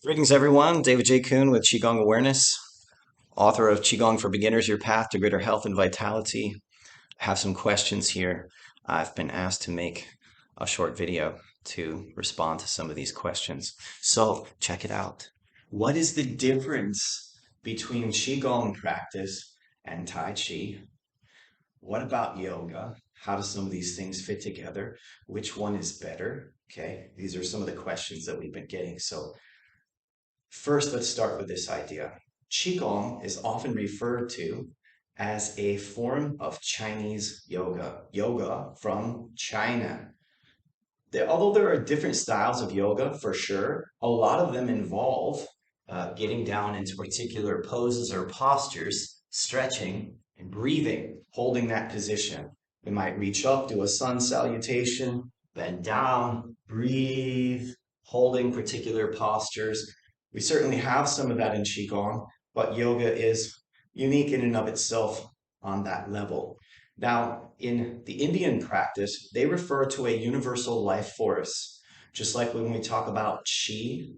Greetings, everyone. David J Coon with Qigong Awareness, author of Qigong for Beginners, Your Path to Greater Health and Vitality. I have some questions here. I've been asked to make a short video to respond to some of these questions. So check it out. What is the difference between Qigong practice and Tai Chi? What about yoga? How do some of these things fit together? Which one is better? Okay, these are some of the questions that we've been getting. So first, let's start with this idea. Qigong is often referred to as a form of Chinese yoga from China. Although there are different styles of yoga for sure, a lot of them involve getting down into particular poses or postures, stretching and breathing, holding that position. We might reach up, do a sun salutation, bend down, breathe, holding particular postures. We certainly have some of that in Qigong, but yoga is unique in and of itself on that level. Now, in the Indian practice, they refer to a universal life force, just like when we talk about Qi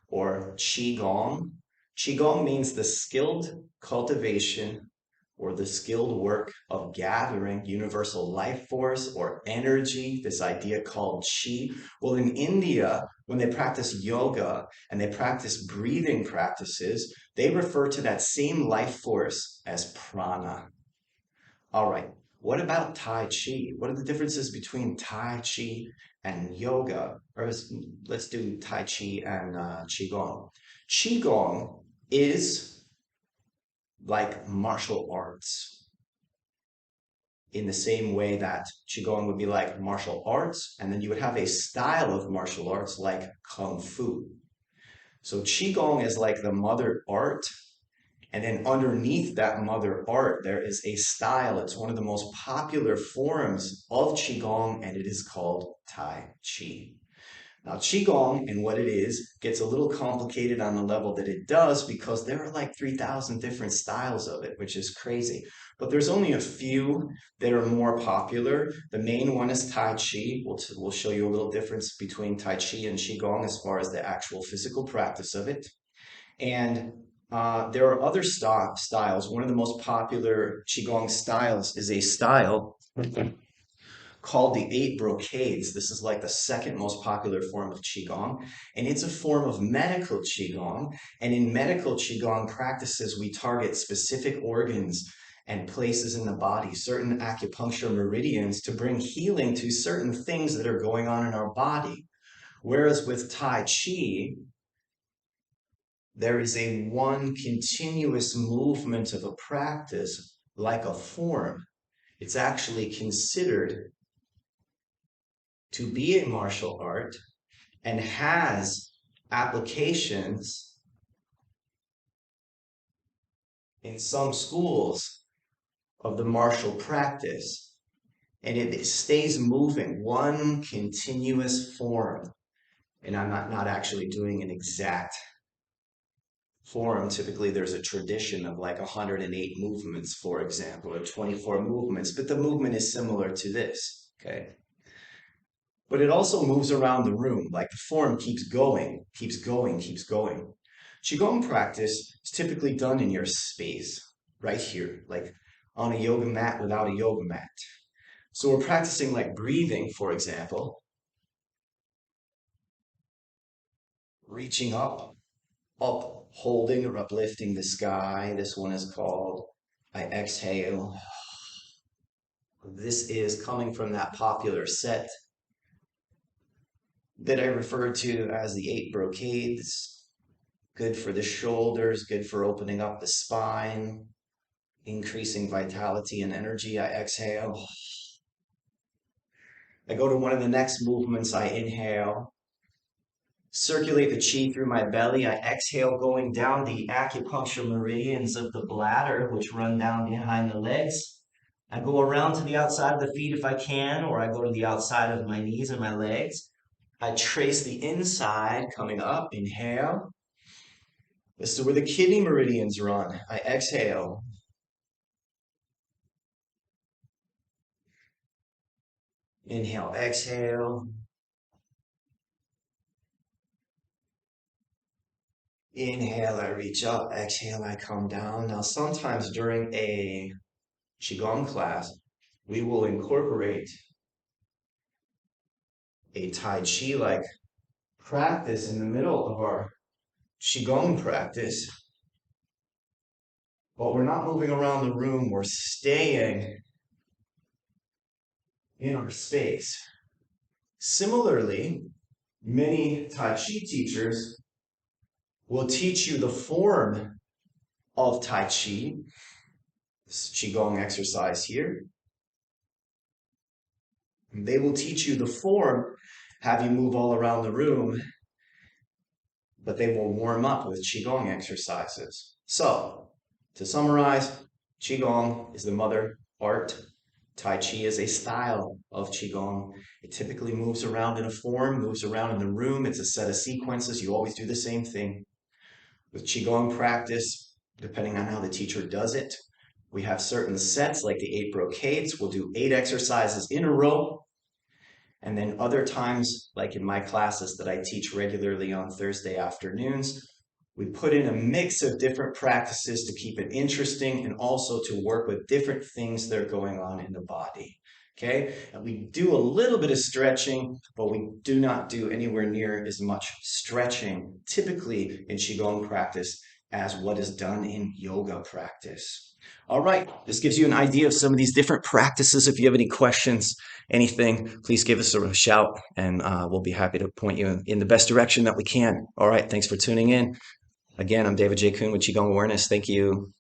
or Qigong. Qigong means the skilled cultivation or the skilled work of gathering universal life force or energy, this idea called Qi. Well, in India, when they practice yoga and they practice breathing practices, they refer to that same life force as prana. All right, what about Tai Chi? What are the differences between Tai Chi and yoga? Let's do Tai Chi and Qigong. Qigong is like martial arts in the same way that Qigong would be like martial arts, and then you would have a style of martial arts like Kung Fu. So Qigong is like the mother art, and then underneath that mother art, there is a style. It's one of the most popular forms of Qigong, and it is called Tai Chi. Now, Qigong and what it is gets a little complicated on the level that it does because there are like 3,000 different styles of it, which is crazy. But there's only a few that are more popular. The main one is Tai Chi. We'll show you a little difference between Tai Chi and Qigong as far as the actual physical practice of it. And there are other styles. One of the most popular Qigong styles is a style called the Eight Brocades. This is like the second most popular form of Qigong, and it's a form of medical Qigong. And in medical Qigong practices, we target specific organs and places in the body, certain acupuncture meridians to bring healing to certain things that are going on in our body. Whereas with Tai Chi, there is a one continuous movement of a practice like a form. It's actually considered to be a martial art and has applications in some schools of the martial practice. And it stays moving, one continuous form. And I'm not actually doing an exact form. Typically, there's a tradition of like 108 movements, for example, or 24 movements, but the movement is similar to this, okay? But it also moves around the room, like the form keeps going, keeps going, keeps going. Qigong practice is typically done in your space, right here, like on a yoga mat without a yoga mat. So we're practicing like breathing, for example, reaching up, holding or uplifting the sky. This one is called I exhale. This is coming from that popular set that I refer to as the Eight Brocades. Good for the shoulders, good for opening up the spine, increasing vitality and energy. I exhale. I go to one of the next movements. I inhale. Circulate the chi through my belly. I exhale, going down the acupuncture meridians of the bladder, which run down behind the legs. I go around to the outside of the feet if I can, or I go to the outside of my knees and my legs. I trace the inside coming up. Inhale. This is where the kidney meridians run. I exhale. Inhale, exhale. Inhale, I reach up. Exhale, I come down. Now, sometimes during a Qigong class, we will incorporate a Tai Chi-like practice in the middle of our Qigong practice, but we're not moving around the room. We're staying in our space. Similarly, many Tai Chi teachers will teach you the form of Tai Chi, this Qigong exercise here. They will teach you the form, have you move all around the room, but they will warm up with Qigong exercises. So, to summarize, Qigong is the mother art. Tai Chi is a style of Qigong. It typically moves around in a form, moves around in the room. It's a set of sequences. You always do the same thing. With Qigong practice, depending on how the teacher does it, we have certain sets like the 8 brocades. We'll do 8 exercises in a row. And then other times, like in my classes that I teach regularly on Thursday afternoons, we put in a mix of different practices to keep it interesting and also to work with different things that are going on in the body. Okay, and we do a little bit of stretching, but we do not do anywhere near as much stretching typically in Qigong practice as what is done in yoga practice. All right, this gives you an idea of some of these different practices. If you have any questions, anything, please give us a shout and we'll be happy to point you in the best direction that we can. All right, thanks for tuning in. Again, I'm David J Coon with Qigong Awareness. Thank you.